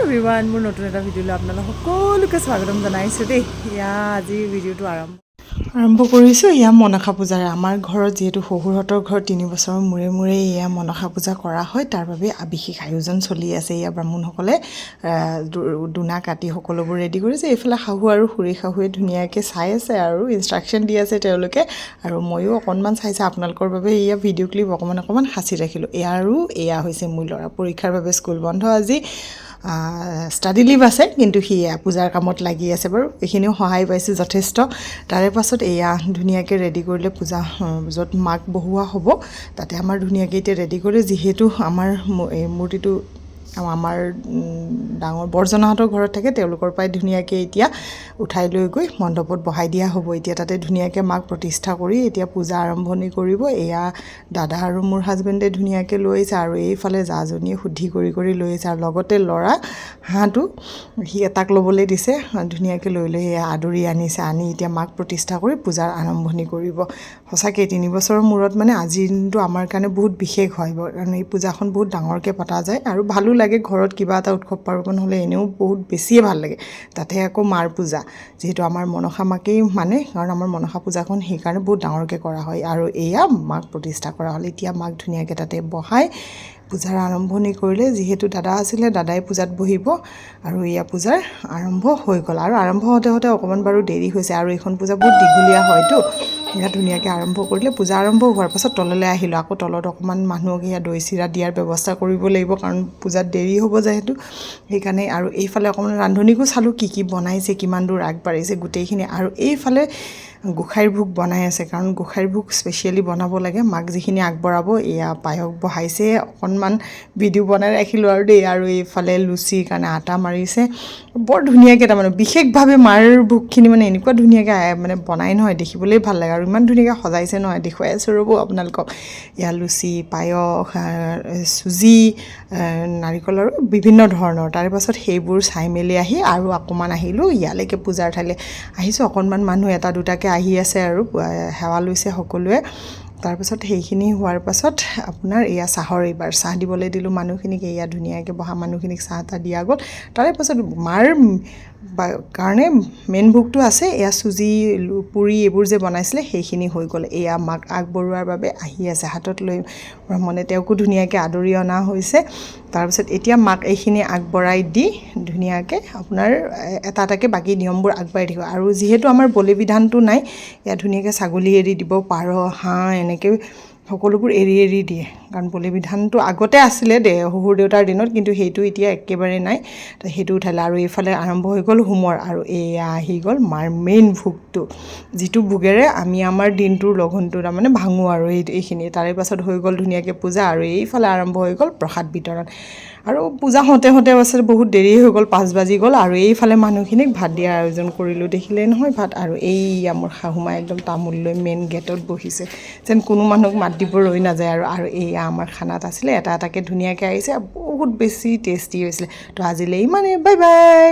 Everyone মোৰ নতুন এটা ভিডিঅ'লৈ আপোনালোক সকলোকে স্বাগতম জনাইছোঁ দেই। আজি ভিডিঅ'টো আৰম্ভ কৰিছোঁ। মনসা পূজাৰে আমাৰ ঘৰত যিহেতু শহুৰহঁতৰ ঘৰত 3 বছৰৰ মূৰে মূৰে মনসা পূজা কৰা হয়, তাৰ বাবে বিশেষ আয়োজন চলি আছে। ব্ৰাহ্মণসকলে দোনা কাটি সকলোবোৰ ৰেডি কৰিছে। এইফালে শাহু আৰু খুৰী শাহুৱে ধুনীয়াকৈ চাই আছে আৰু ইনষ্ট্ৰাকশ্যন দি আছে তেওঁলোকে, আৰু ময়ো অকণমান চাইছোঁ আপোনালোকৰ বাবে। ভিডিঅ' ক্লিপ অকণমান সাঁচি ৰাখিলোঁ। এয়া হৈছে মোৰ ল'ৰা পৰীক্ষাৰ বাবে স্কুল বন্ধ আজি। ষ্টাডি লিভ আছে, কিন্তু সি পূজাৰ কামত লাগি আছে বাৰু। এইখিনিও সহায় পাইছোঁ যথেষ্ট। তাৰে পাছত ধুনীয়াকৈ ৰেডি কৰিলে পূজা য'ত মাক বহোৱা হ'ব তাতে আমাৰ ধুনীয়াকৈ এতিয়া ৰেডি কৰি, যিহেতু আমাৰ এই মূৰ্তিটো আমাৰ ডাঙৰ বৰজনাহঁতৰ ঘৰত থাকে, তেওঁলোকৰ পৰাই ধুনীয়াকৈ এতিয়া উঠাই লৈ গৈ মণ্ডপত বহাই দিয়া হ'ব। এতিয়া তাতে ধুনীয়াকৈ মাক প্ৰতিষ্ঠা কৰি এতিয়া পূজা আৰম্ভণি কৰিব। দাদা আৰু মোৰ হাজবেণ্ডে ধুনীয়াকৈ লৈ আহিছে, আৰু এইফালে জাজনীয়ে শুদ্ধি কৰি লৈ আহিছে, আৰু লগতে ল'ৰা হাঁহটো সি এটাক ল'বলৈ দিছে। ধুনীয়াকৈ লৈ আদৰি আনিছে, আনি এতিয়া মাক প্ৰতিষ্ঠা কৰি পূজাৰ আৰম্ভণি কৰিব। সঁচাকৈ 3 বছৰৰ মূৰত আজিৰ দিনটো আমাৰ কাৰণে বহুত বিশেষ হয়, কাৰণ এই পূজাখন বহুত ডাঙৰকৈ পতা যায় আৰু ভালো লাগে। ঘৰত কিবা এটা উৎসৱ পাৰ্বণ হ'লে এনেও বহুত বেছিয়ে ভাল লাগে। তাতে আকৌ মাৰ পূজা, যিহেতু আমাৰ মনসা মাকেই কাৰণ আমাৰ মনসা পূজাখন সেইকাৰণে বহুত ডাঙৰকৈ কৰা হয়। আৰু মাক প্ৰতিষ্ঠা কৰা হ'ল। এতিয়া মাক ধুনীয়াকৈ তাতে বহাই পূজাৰ আৰম্ভণি কৰিলে। যিহেতু দাদা আছিলে, দাদাই পূজাত বহিব, আৰু পূজাৰ আৰম্ভ হৈ গ'ল। আৰু আৰম্ভ হওঁতে অকণমান বাৰু দেৰি হৈছে, আৰু এইখন পূজা বহুত দীঘলীয়া হয়তো। ধুনীয়াকৈ আৰম্ভ কৰিলে। পূজা আৰম্ভ হোৱাৰ পাছত তললৈ আহিলোঁ। আকৌ তলত অকণমান মানুহক দৈ চিৰা দিয়াৰ ব্যৱস্থা কৰিব লাগিব, কাৰণ পূজাত দেৰি হ'ব যিহেতু, সেইকাৰণে। আৰু এইফালে অকণমান ৰান্ধনীকো চালোঁ, কি বনাইছে, কিমান দূৰ আগবাঢ়িছে গোটেইখিনি। আৰু এইফালে গোঁসাইৰ ভোগ বনাই আছে, কাৰণ গোঁসাইৰ ভোগ স্পেচিয়েলি বনাব লাগে। মাক যিখিনি আগবঢ়াব, পায়স বহাইছে, অকণমান ভিডিঅ' বনাই ৰাখিলোঁ আৰু দেই। আৰু এইফালে লুচিৰ কাৰণে আটা মাৰিছে, বৰ ধুনীয়াকৈ বিশেষভাৱে মাৰ ভোগখিনি এনেকুৱা ধুনীয়াকৈ বনাই নহয়, দেখিবলৈই ভাল লাগে। আৰু ইমান ধুনীয়াকৈ সজাইছে নহয়, দেখুৱাই আছোঁ ৰ'ব আপোনালোকক। লুচি, পায়স, চুজি, নাৰিকলৰ বিভিন্ন ধৰণৰ। তাৰে পাছত সেইবোৰ চাই মেলি আহি আৰু অকণমান আহিলোঁ ইয়ালৈকে পূজাৰ ঠাইলৈ আহিছোঁ। অকণমান মানুহ এটা দুটাকৈ আহি আছে আৰু সেৱা লৈছে সকলোৱে। তাৰপাছত সেইখিনি হোৱাৰ পাছত আপোনাৰ চাহৰ এইবাৰ চাহ দিবলৈ দিলোঁ মানুহখিনিক। ধুনীয়াকৈ বহা মানুহখিনিক চাহ তাহ দিয়া গ'ল। তাৰে পাছত মাৰ কাৰণে মেইন ভোগটো আছে, চুজি, পুৰি এইবোৰ যে বনাইছিলে সেইখিনি হৈ গ'ল। মাক আগবঢ়োৱাৰ বাবে আহি আছে হাতত লৈ ব্ৰাহ্মণে, তেওঁকো ধুনীয়াকৈ আদৰি অনা হৈছে। তাৰপিছত এতিয়া মাক এইখিনি আগবঢ়াই দি ধুনীয়াকৈ আপোনাৰ এটা এটাকৈ বাকী নিয়মবোৰ আগবাঢ়ি থাকিব। আৰু যিহেতু আমাৰ বলি বিধানটো নাই, ধুনীয়াকৈ ছাগলী এৰি দিব, পাৰ, হাঁহ এনেকৈ সকলোবোৰ এৰি দিয়ে। কাৰণ বলি বিধানটো আগতে আছিলে শহুৰ দেউতাৰ দিনত, কিন্তু সেইটো এতিয়া একেবাৰে নাই, সেইটো উঠালে। আৰু এইফালে আৰম্ভ হৈ গ'ল হোমৰ, আৰু আহি গ'ল মাৰ মেইন ভোগটো, যিটো ভোগেৰে আমি আমাৰ দিনটোৰ লঘোণটো ভাঙোঁ আৰু এইখিনি। তাৰে পাছত হৈ গ'ল ধুনীয়াকৈ পূজা, আৰু এইফালে আৰম্ভ হৈ গ'ল প্ৰসাদ বিতৰণ। আৰু পূজা হওঁতে আছে বহুত দেৰি হৈ গ'ল, 5 বাজি গ'ল। আৰু এইফালে মানুহখিনিক ভাত দিয়াৰ আয়োজন কৰিলোঁ, দেখিলেই নহয় ভাত। আৰু মোৰ শাহুমাই একদম তামোল লৈ মেইন গেটত বহিছে, যেন কোনো মানুহক মাত দিব ৰৈ নাযায়। আৰু আমাৰ খানাত আছিলে, এটা এটাকৈ ধুনীয়াকৈ আহিছে, বহুত বেছি টেষ্টি হৈছিলে। তো আজিলৈ ইমানেই, বাই বাই।